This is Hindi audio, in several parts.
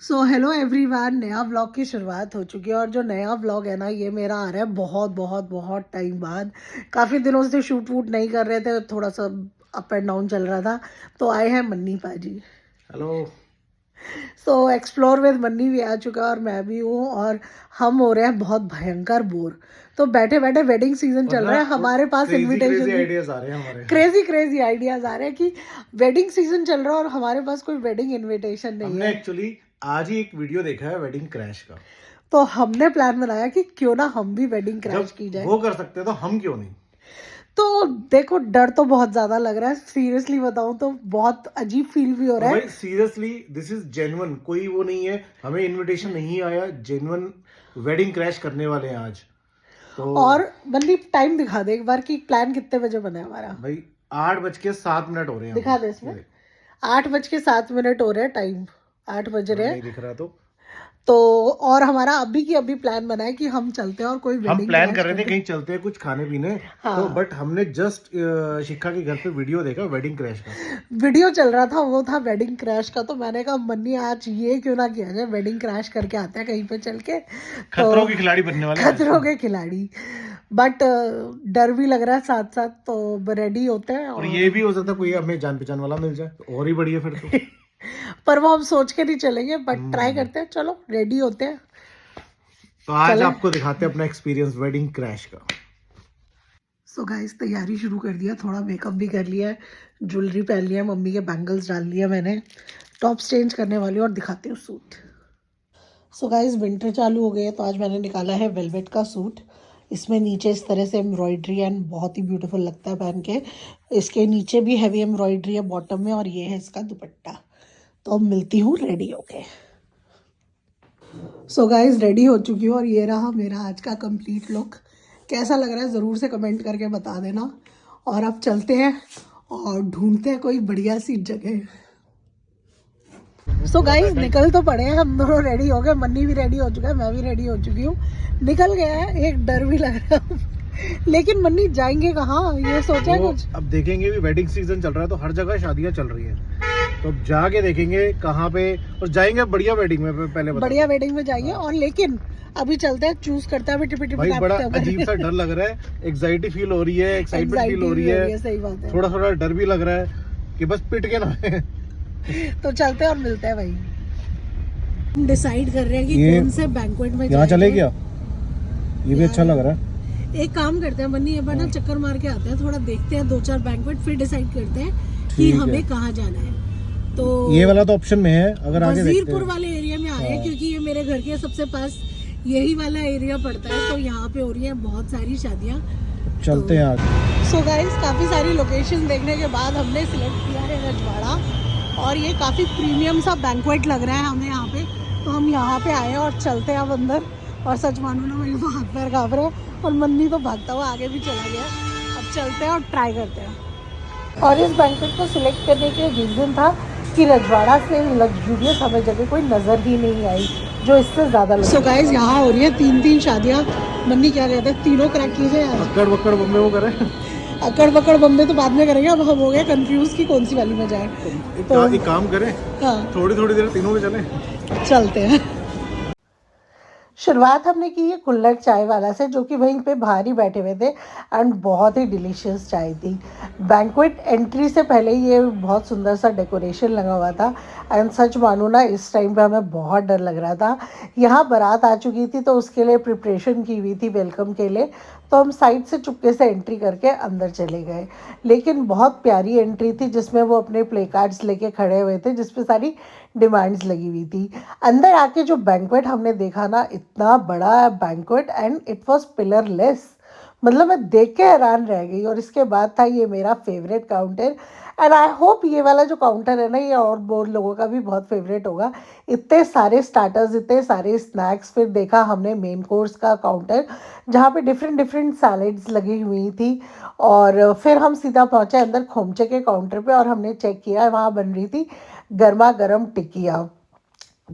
सो हेलो एवरीवन, नया व्लॉग की शुरुआत हो चुकी है। और जो नया व्लॉग है ना, ये मेरा आ रहा है बहुत बहुत बहुत टाइम बाद। काफ़ी दिनों से शूट वूट नहीं कर रहे थे, थोड़ा सा अप एंड डाउन चल रहा था। तो आए हैं मन्नी पाजी। हेलो। सो एक्सप्लोर विद मन्नी भी आ चुका है और मैं भी हूँ। और हम हो रहे हैं बहुत भयंकर बोर। तो बैठे बैठे वेडिंग सीजन और चल ना रहा है, हमारे पास क्रेजी क्रेजी इनविटेशन भी। आइडियाज आ रहे हैं हमारे। क्रेजी क्रेजी आइडियाज आ रहे हैं कि वेडिंग सीजन चल रहा है और हमारे पास कोई वेडिंग इनविटेशन नहीं हमने है। एक्चुअली आज ही एक वीडियो देखा है वेडिंग क्रैश का। तो हमने प्लान बनाया कि क्यों ना हम भी वेडिंग क्रैश जब की जाए। वो कर सकते हैं तो हम क्यों नहीं। तो देखो, डर तो बहुत ज्यादा लग रहा है, सीरियसली बताऊं तो बहुत अजीब फील भी हो और रहा भाई है। सीरियसली दिस इज जेन्युइन, कोई वो नहीं है, हमें इनविटेशन नहीं आया, जेन्युइन वेडिंग क्रैश करने वाले हैं आज तो। और बंदी टाइम दिखा दे एक बार कि प्लान कितने बजे बना है हमारा। भाई 8:07 हो रहे हैं अभी। दिखा दे इसमें। 8:07 हो रहे हैं टाइम। 8 बज अगर रहे नहीं हैं। दिख रहा तो तो और हमारा अभी की अभी प्लान बना है कि हम चलते हैं और कोई हम वेडिंग प्लान क्रैश कर रहे थे करते हैं। कहीं चलते हैं कुछ खाने पीने। तो हाँ। बट हमने जस्ट शिखा के घर पे वीडियो देखा वेडिंग क्रैश का। वीडियो चल रहा था, वो था वेडिंग क्रैश का। तो मैंने कहा मन्नी, आज ये क्यों ना किया जाए, वेडिंग क्रैश करके आते हैं कहीं पे चल के। तो खतरों के खिलाड़ी बनने वाले हैं आज खतरों तो। के खिलाड़ी। बट डर भी लग रहा है साथ साथ, तो रेडी होते हैं। और ये और भी हो सकता है कोई हमें जान पहचान वाला मिल जाए तो और ही बढ़िया फिर तो। पर वो हम सोच के नहीं चलेंगे, बट ट्राई हम्म। करते हैं। चलो रेडी होते हैं। तो आज चले। आपको दिखाते हैं अपना एक्सपीरियंस वेडिंग क्रैश का। सो गाइस, तैयारी शुरू कर दिया, थोड़ा मेकअप भी कर लिया है, ज्वेलरी पहन लिया, मम्मी के बैंगल्स डाल लिया मैंने, टॉप्स चेंज करने वाली हूँ और दिखाती हूँ सूट। सो गाइस, विंटर चालू हो गई है, तो आज मैंने निकाला है वेलवेट का सूट। इसमें नीचे इस तरह से एम्ब्रॉयडरी एंड बहुत ही ब्यूटीफुल लगता है पहन के। इसके नीचे भी हैवी एम्ब्रॉयडरी है बॉटम में, और ये है इसका दुपट्टा। तो अब मिलती हूँ रेडी होके। सो गाइस, रेडी हो चुकी हूँ और ये रहा मेरा आज का कंप्लीट लुक। कैसा लग रहा है ज़रूर से कमेंट करके बता देना। और अब चलते हैं और ढूंढते हैं कोई बढ़िया सी जगह। सो गाइस, निकल तो पड़े हैं, हम दोनों रेडी हो गए, मन्नी भी रेडी हो चुका है, मैं भी रेडी हो चुकी हूँ। निकल गया है, एक डर भी लग रहा है लेकिन मन्नी, जाएंगे कहाँ, ये सोचा है वो कुछ? अब देखेंगे भी, वेडिंग सीजन चल रहा है तो हर जगह शादियां चल रही हैं। तो अब जाके देखेंगे कहाँ पे, और जाएंगे बढ़िया वेडिंग में पहले बता बढ़िया दूं। वेडिंग में जाएंगे। हाँ। और लेकिन अभी चलते हैं, चूज करते हैं, अभी टिपी टिपी भाई बड़ा करके अजीब सा डर लग रहा है, एग्जाइटी फील हो रही है, एक्साइटमेंट फील एंग्जाइटी हो भी रही हो रही है, है, सही बात है। थोड़ा थोड़ा डर भी लग रहा है कि बस पिट के ना आए। तो चलते हैं और मिलते हैं भाई। डिसाइड कर रहे हैं कि ये कौन से बैंक्वेट में यहाँ चले जाएंगे। क्या, ये भी अच्छा लग रहा है। एक काम करते हैं बन्नी, एक बार ना चक्कर मार के आते हैं, थोड़ा देखते हैं 2-4 बैंक्वेट, फिर डिसाइड करते हैं कि ठीक है। हमें कहाँ जाना है। तो ये वाला तो ऑप्शन में है, अगर आगे देखते वजीरपुर हैं। वाले एरिया में आए हैं, हाँ। क्योंकि ये मेरे घर के सबसे पास यही वाला एरिया पड़ता है। तो यहाँ पे हो रही है बहुत सारी शादियाँ। चलते हैं आगे। सो गाइस, काफ़ी सारी लोकेशन देखने के बाद हमने सिलेक्ट किया है रजवाड़ा। और ये काफ़ी प्रीमियम सा बैंक्वेट लग रहा है हमें यहाँ पे। तो हम यहाँ पे आए हैं और चलते हैं अब अंदर। और सच मानो ना, मेरे को हाथ पैर काँप रहे हैं और मन्नी तो भागता हुआ आगे भी चला गया। अब चलते हैं और ट्राई करते हैं। और इस बैंक्वेट को सिलेक्ट करने के रीज़न था कि रजवाड़ा से लग्जूरियस हमें जगह कोई नज़र ही नहीं आई जो इससे ज़्यादा। सो गाइस, यहाँ हो रही है 3-3 शादियाँ। मन्नी क्या कहते हैं, तीनों क्रैक कीजिए यार। अक्कड़ बक्कड़ बम्बे वो करें। अकड़ बकड़ बम्बे तो बाद में करेंगे, अब हम हो गए कंफ्यूज कि कौन सी वाली में जाए। तो एक काम करें, हाँ, थोड़ी थोड़ी देर तीनों में चलें। चलते हैं। शुरुआत हमने की है कुल्हड़ चाय वाला से, जो कि वहीं पे बाहर ही बैठे हुए थे एंड बहुत ही डिलीशियस चाय थी। बैंक्वेट एंट्री से पहले ये बहुत सुंदर सा डेकोरेशन लगा हुआ था। एंड सच मानो ना, इस टाइम पे हमें बहुत डर लग रहा था। यहाँ बारात आ चुकी थी तो उसके लिए प्रिपरेशन की हुई थी वेलकम के लिए। तो हम साइड से चुपके से एंट्री करके अंदर चले गए। लेकिन बहुत प्यारी एंट्री थी, जिसमें वो अपने प्ले कार्ड्स लेके खड़े हुए थे, जिस पे सारी डिमांड्स लगी हुई थी। अंदर आके जो बैंक्वेट हमने देखा ना, इतना बड़ा banquet and it was pillarless. मतलब मैं देख के हैरान रह गई। और इसके बाद था ये मेरा favourite counter. And I hope ये वाला जो काउंटर है ना, ये और बहुत लोगों का भी बहुत फेवरेट होगा। इतने सारे स्टार्टर्स, इतने सारे स्नैक्स। फिर देखा हमने मेन कोर्स का काउंटर, जहाँ पे डिफरेंट डिफरेंट सैलेड्स लगी हुई थी। और फिर हम सीधा पहुँचे अंदर खोमचे के काउंटर पे, और हमने चेक किया, वहाँ बन रही थी गर्मा गर्म टिकिया।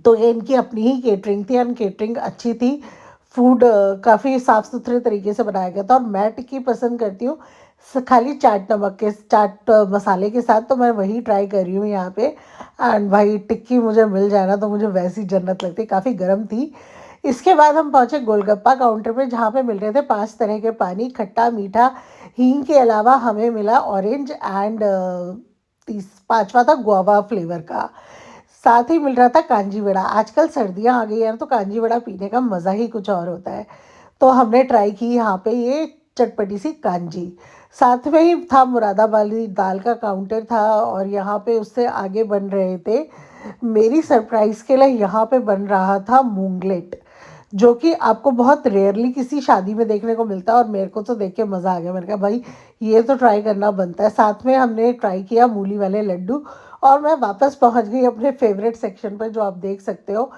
तो ये इनकी अपनी ही केटरिंग थी एंड केटरिंग अच्छी थी। फूड काफ़ी साफ़ सुथरे तरीके से बनाया गया था। और मैं टिक्की पसंद करती हूँ खाली चाट नमक के चाट मसाले के साथ, तो मैं वही ट्राई कर रही हूँ यहाँ पे। एंड भाई टिक्की मुझे मिल जाए ना तो मुझे वैसी जन्नत लगती, काफ़ी गर्म थी। इसके बाद हम पहुँचे गोलगप्पा काउंटर पे, जहाँ पे मिल रहे थे 5 तरह के पानी, खट्टा मीठा। हींग के अलावा हमें मिला ऑरेंज एंड तीस पांचवा था गुआवा फ्लेवर का। साथ ही मिल रहा था कांजी वड़ा। आजकल सर्दियाँ आ गई हैं तो कांजी वड़ा पीने का मज़ा ही कुछ और होता है। तो हमने ट्राई की यहाँ पे ये चटपटी सी कांजी। साथ में ही था मुरादाबादी दाल का काउंटर था, और यहाँ पे उससे आगे बन रहे थे, मेरी सरप्राइज़ के लिए यहाँ पे बन रहा था मूंगलेट, जो कि आपको बहुत रेयरली किसी शादी में देखने को मिलता है, और मेरे को तो देख के मज़ा आ गया। मैंने कहा भाई ये तो ट्राई करना बनता है। साथ में हमने ट्राई किया मूली वाले लड्डू, और मैं वापस पहुंच गई अपने फेवरेट सेक्शन पर, जो आप देख सकते हो।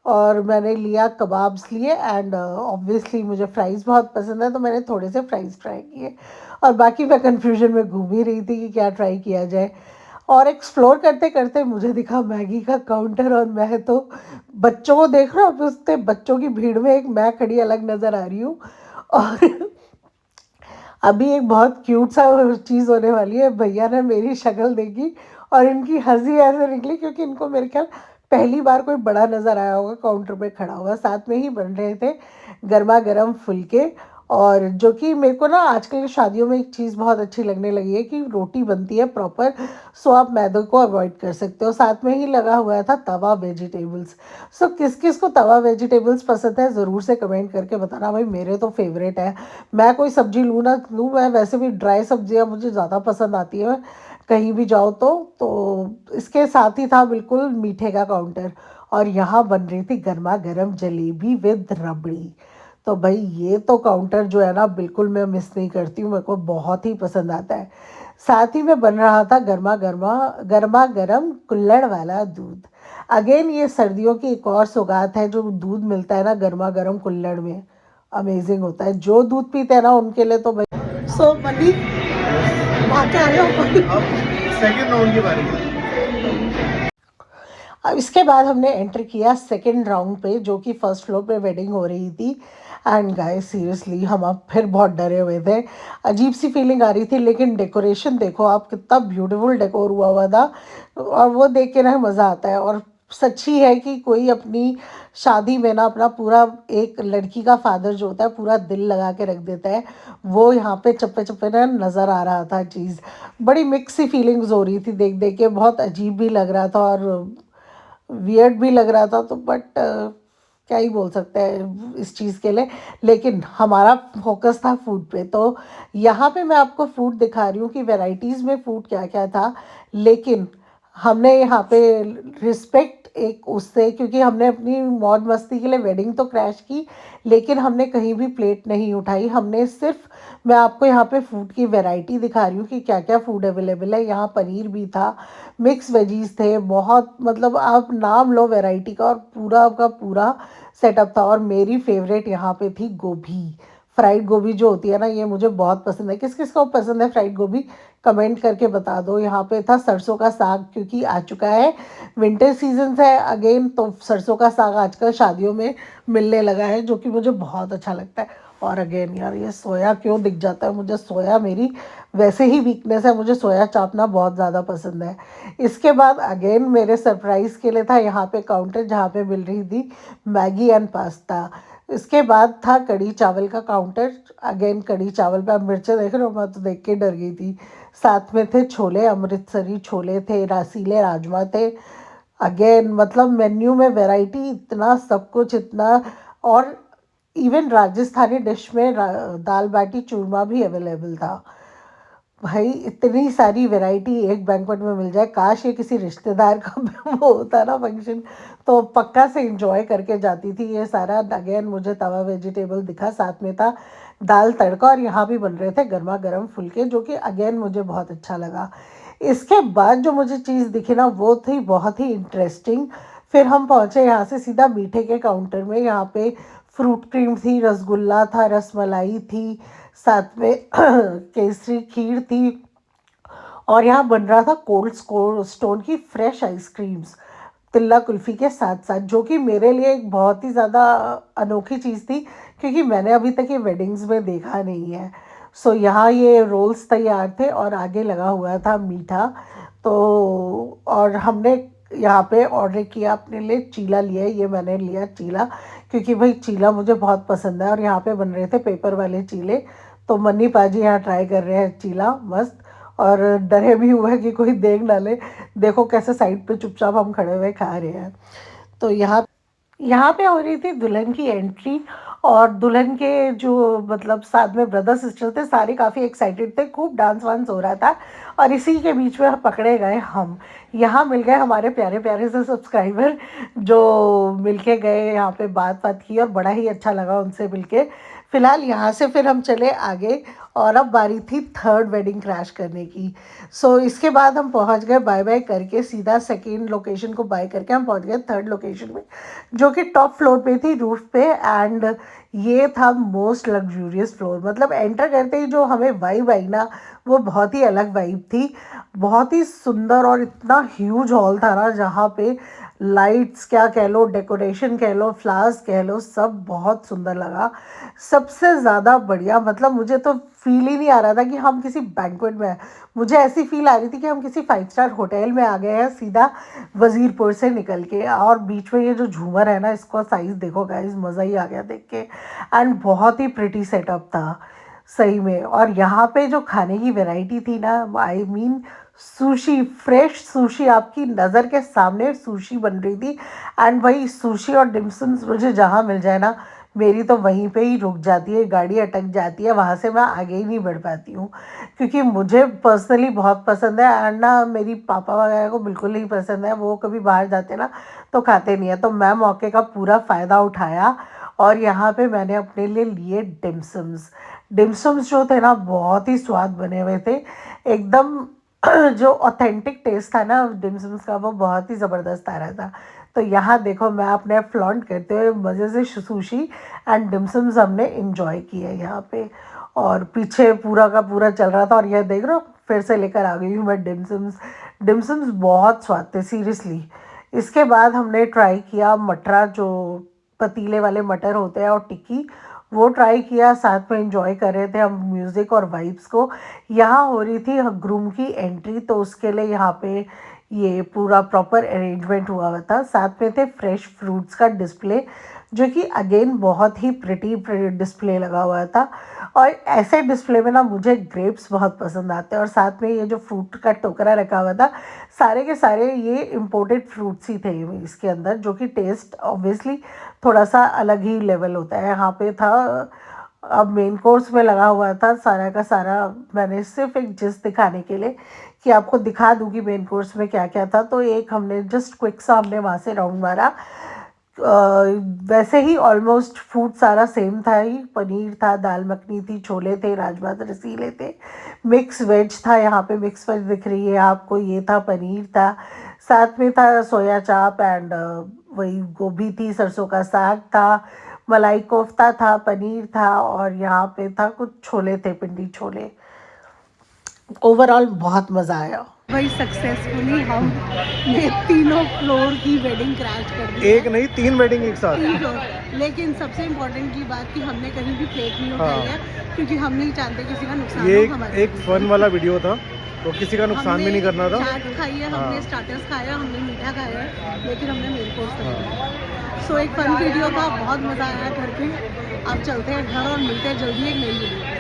और मैंने लिया कबाब्स लिए, एंड ऑब्वियसली मुझे फ़्राइज़ बहुत पसंद है, तो मैंने थोड़े से फ़्राइज़ ट्राई किए। और बाकी मैं कन्फ्यूजन में घूम ही रही थी कि क्या ट्राई किया जाए। और एक्सप्लोर करते करते मुझे दिखा मैगी का काउंटर, और मैं तो बच्चों को देख रहा हूँ, उससे बच्चों की भीड़ में एक मैं खड़ी अलग नज़र आ रही हूँ। और अभी एक बहुत क्यूट सा चीज़ होने वाली है। भैया ने मेरी शक्ल देखी और इनकी हंसी ऐसे निकली, क्योंकि इनको मेरे ख्याल पहली बार कोई बड़ा नज़र आया होगा काउंटर पे खड़ा हुआ। साथ में ही बन रहे थे गर्मा गर्म फुलके, और जो कि मेरे को ना आजकल की शादियों में एक चीज़ बहुत अच्छी लगने लगी है कि रोटी बनती है प्रॉपर, सो आप मैदे को अवॉइड कर सकते हो। साथ में ही लगा हुआ था तवा वेजिटेबल्स। सो किस किस को तवा वेजिटेबल्स पसंद है, ज़रूर से कमेंट करके बताना। भाई मेरे तो फेवरेट है। मैं कोई सब्जी लूँ ना लूँ, मैं वैसे भी ड्राई सब्जियाँ मुझे ज़्यादा पसंद आती है कहीं भी जाओ तो इसके साथ ही था बिल्कुल मीठे का काउंटर, और यहाँ बन रही थी गर्मा गर्म जलेबी विद रबड़ी। तो भाई ये तो काउंटर जो है ना बिल्कुल मैं मिस नहीं करती हूँ, मेरे को बहुत ही पसंद आता है। साथ ही में बन रहा था गर्मा गर्मा गर्मा गर्म कुल्हड़ वाला दूध। अगेन ये सर्दियों की एक और सौगात है, जो दूध मिलता है ना गर्मा गर्म कुल्हड़ में, अमेजिंग होता है। जो दूध पीते हैं ना उनके लिए तो भाई। सो मनी यस। वहाँ के आ रहे हो। अब सेकंड राउंड की बारी है। अब इसके बाद हमने एंटर किया सेकंड राउंड पे, जो कि फर्स्ट फ्लोर पे वेडिंग हो रही थी। एंड गाइस सीरियसली हम अब फिर बहुत डरे हुए थे, अजीब सी फीलिंग आ रही थी, लेकिन डेकोरेशन देखो आप, कितना ब्यूटीफुल डेकोर हुआ हुआ था, और वो देख के ना मज़ा आता है। और सच ही है कि कोई अपनी शादी में ना अपना पूरा, एक लड़की का फादर जो होता है पूरा दिल लगा के रख देता है। वो यहाँ पे चप्पे चप्पे ना नज़र आ रहा था चीज़। बड़ी मिक्स सी फीलिंग्स हो रही थी देख देख के, बहुत अजीब भी लग रहा था और वियर्ड भी लग रहा था। तो बट क्या ही बोल सकते हैं इस चीज़ के लिए। लेकिन हमारा फोकस था फूड पे, तो यहाँ पे मैं आपको फूड दिखा रही हूँ कि वैरायटीज़ में फूड क्या क्या था। लेकिन हमने यहाँ पे रिस्पेक्ट एक उससे, क्योंकि हमने अपनी मौज मस्ती के लिए वेडिंग तो क्रैश की, लेकिन हमने कहीं भी प्लेट नहीं उठाई। हमने सिर्फ, मैं आपको यहाँ पे फूड की वैरायटी दिखा रही हूँ कि क्या क्या फूड अवेलेबल है। यहाँ पनीर भी था, मिक्स वेजीज थे, बहुत मतलब आप नाम लो वैरायटी का, और पूरा का पूरा सेटअप था। और मेरी फेवरेट यहाँ पे थी गोभी, फ्राइड गोभी जो होती है ना, ये मुझे बहुत पसंद है। किस किस को पसंद है फ्राइड गोभी, कमेंट करके बता दो। यहाँ पे था सरसों का साग, क्योंकि आ चुका है विंटर सीजन है अगेन, तो सरसों का साग आजकल शादियों में मिलने लगा है, जो कि मुझे बहुत अच्छा लगता है। और अगेन यार ये सोया क्यों दिख जाता है मुझे, सोया मेरी वैसे ही वीकनेस है, मुझे सोया चापना बहुत ज़्यादा पसंद है। इसके बाद अगेन मेरे सरप्राइज़ के लिए था यहाँ पे काउंटर, जहाँ पे मिल रही थी मैगी एंड पास्ता। इसके बाद था कढ़ी चावल का काउंटर। अगेन कढ़ी चावल पे आप मिर्चें देख रहे हो, मैं तो देख के डर गई थी। साथ में थे छोले, अमृतसरी छोले थे, रसीले राजमा थे। अगेन मतलब मेन्यू में वैरायटी, इतना सब कुछ इतना। और इवन राजस्थानी डिश में दाल बाटी चूरमा भी अवेलेबल था। भाई इतनी सारी वैरायटी एक बैंक्वेट में मिल जाए, काश ये किसी रिश्तेदार का वो होता ना फंक्शन, तो पक्का से एंजॉय करके जाती थी ये सारा। अगेन मुझे तवा वेजिटेबल दिखा, साथ में था दाल तड़का, और यहाँ भी बन रहे थे गर्मा गर्म फुलके, जो कि अगेन मुझे बहुत अच्छा लगा। इसके बाद जो मुझे चीज़ दिखी ना वो थी बहुत ही इंटरेस्टिंग। फिर हम पहुँचे यहाँ से सीधा मीठे के काउंटर में। यहाँ पे फ्रूट क्रीम थी, रसगुल्ला था, रसमलाई थी, साथ में केसरी खीर थी, और यहाँ बन रहा था कोल्ड स्टोन की फ्रेश आइसक्रीम्स तिल्ला कुल्फ़ी के साथ साथ, जो कि मेरे लिए एक बहुत ही ज़्यादा अनोखी चीज़ थी, क्योंकि मैंने अभी तक ये वेडिंग्स में देखा नहीं है। सो यहाँ ये रोल्स तैयार थे और आगे लगा हुआ था मीठा। तो और हमने यहाँ पे ऑर्डर किया अपने लिए, चीला लिया, ये मैंने लिया चीला क्योंकि भाई चीला मुझे बहुत पसंद है। और यहाँ पे बन रहे थे पेपर वाले चीले, तो मन्नी पाजी यहाँ ट्राई कर रहे हैं चीला मस्त। और डरे भी हुए कि कोई देख ना ले, देखो कैसे साइड पे चुपचाप हम खड़े हुए खा रहे हैं। तो यहाँ पे हो रही थी दुल्हन की एंट्री, और दुल्हन के जो मतलब साथ में ब्रदर सिस्टर थे सारे काफ़ी एक्साइटेड थे, खूब डांस वांस हो रहा था। और इसी के बीच में पकड़े गए हम, यहाँ मिल गए हमारे प्यारे प्यारे से सब्सक्राइबर जो मिलके गए, यहाँ पे बात की और बड़ा ही अच्छा लगा उनसे मिलके। फ़िलहाल यहाँ से फिर हम चले आगे, और अब बारी थी थर्ड वेडिंग क्रैश करने की। सो इसके बाद हम पहुँच गए बाय बाय करके, सीधा सेकेंड लोकेशन को बाय करके हम पहुँच गए थर्ड लोकेशन में, जो कि टॉप फ्लोर पे थी, रूफ पे। एंड ये था मोस्ट लग्जूरियस फ्लोर, मतलब एंटर करते ही जो हमें वाइब आई ना, वो बहुत ही अलग वाइब थी। बहुत ही सुंदर और इतना ह्यूज हॉल था ना, जहाँ पे लाइट्स क्या कह लो, डेकोरेशन कह लो, फ्लावर्स कह लो, सब बहुत सुंदर लगा। सबसे ज़्यादा बढ़िया, मतलब मुझे तो फील ही नहीं आ रहा था कि हम किसी बैंक्वेट में हैं, मुझे ऐसी फील आ रही थी कि हम किसी 5 स्टार होटल में आ गए हैं सीधा वज़ीरपुर से निकल के। और बीच में ये जो झूमर है ना, इसको साइज़ देखो गाइस, मज़ा ही आ गया देख के। एंड बहुत ही प्रिटी सेटअप था सही में। और यहाँ पे जो खाने की वैरायटी थी ना, I mean sushi, fresh sushi, आपकी नज़र के सामने सुशी बन रही थी। एंड भाई सुशी और डिमसम्स मुझे जहाँ मिल जाए ना, मेरी तो वहीं पे ही रुक जाती है, गाड़ी अटक जाती है, वहाँ से मैं आगे ही नहीं बढ़ पाती हूँ, क्योंकि मुझे पर्सनली बहुत पसंद है। एंड ना मेरी पापा वगैरह को बिल्कुल नहीं पसंद है, वो कभी बाहर जाते ना तो खाते नहीं है। तो मैं मौके का पूरा फ़ायदा उठाया और यहाँ पे मैंने अपने लिए लिए डिमसम्स। डिमसम्स जो थे ना, बहुत ही स्वाद बने हुए थे एकदम। जो ऑथेंटिक टेस्ट था ना डिमसम्स का, वो बहुत ही ज़बरदस्त आ रहा था। तो यहाँ देखो, मैं अपने फ्लॉन्ट करते हुए मज़े से सुशी एंड डिमसम्स हमने इंजॉय किए यहाँ पे। और पीछे पूरा का पूरा चल रहा था, और यह देख रहे हो फिर से लेकर आ गई हूँ मैं डिमसम्स। डिमसम्स बहुत स्वाद थे सीरियसली। इसके बाद हमने ट्राई किया मटरा, जो पतीले वाले मटर होते हैं, और टिक्की, वो ट्राई किया, साथ में एंजॉय कर रहे थे हम म्यूज़िक और वाइब्स को। यहाँ हो रही थी ग्रूम की एंट्री, तो उसके लिए यहाँ पे ये पूरा प्रॉपर अरेंजमेंट हुआ हुआ था। साथ में थे फ्रेश फ्रूट्स का डिस्प्ले, जो कि अगेन बहुत ही प्रिटी डिस्प्ले लगा हुआ था। और ऐसे डिस्प्ले में ना मुझे ग्रेप्स बहुत पसंद आते हैं। और साथ में ये जो फ्रूट का टोकरा रखा हुआ था, सारे के सारे ये इम्पोर्टेड फ्रूट्स ही थे इसके अंदर, जो कि टेस्ट ऑब्वियसली थोड़ा सा अलग ही लेवल होता है। यहाँ पे था, अब मेन कोर्स में लगा हुआ था सारा का सारा। मैंने सिर्फ एक जिस्ट दिखाने के लिए कि आपको दिखा दूँ कि मेन कोर्स में क्या क्या था, तो एक हमने जस्ट क्विक सा हमने वहाँ से राउंड मारा। वैसे ही ऑलमोस्ट फूड सारा सेम था ही, पनीर था, दाल मखनी थी, छोले थे, राजमा रसीले थे, मिक्स वेज था, यहाँ पे मिक्स वेज दिख रही है आपको, ये था, पनीर था, साथ में था सोया चाप, एंड वही गोभी थी, सरसों का साग था, मलाई कोफ्ता था, पनीर था, और यहाँ पे था कुछ छोले थे, पिंडी छोले। ओवरऑल बहुत मज़ा आया भाई। सक्सेसफुली हम ये तीनों फ्लोर की वेडिंग क्रैश कर दी। एक नहीं, 3 वेडिंग एक साथ। लेकिन सबसे इम्पोर्टेंट की बात कि हमने कहीं भी प्लेट नहीं उठाई है, क्योंकि हम नहीं चाहते किसी का नुकसान ये हो। एक फन वाला वीडियो था, तो किसी का नुकसान भी नहीं करना था। चाट खाई है हमने, स्टार्टर्स खाया हमने, मीठा खाया है, लेकिन हमने मेन कोर्स खाया। सो एक फन वीडियो था, बहुत मज़ा आया करके। अब चलते हैं घर और मिलते हैं जल्दी एक नई वीडियो।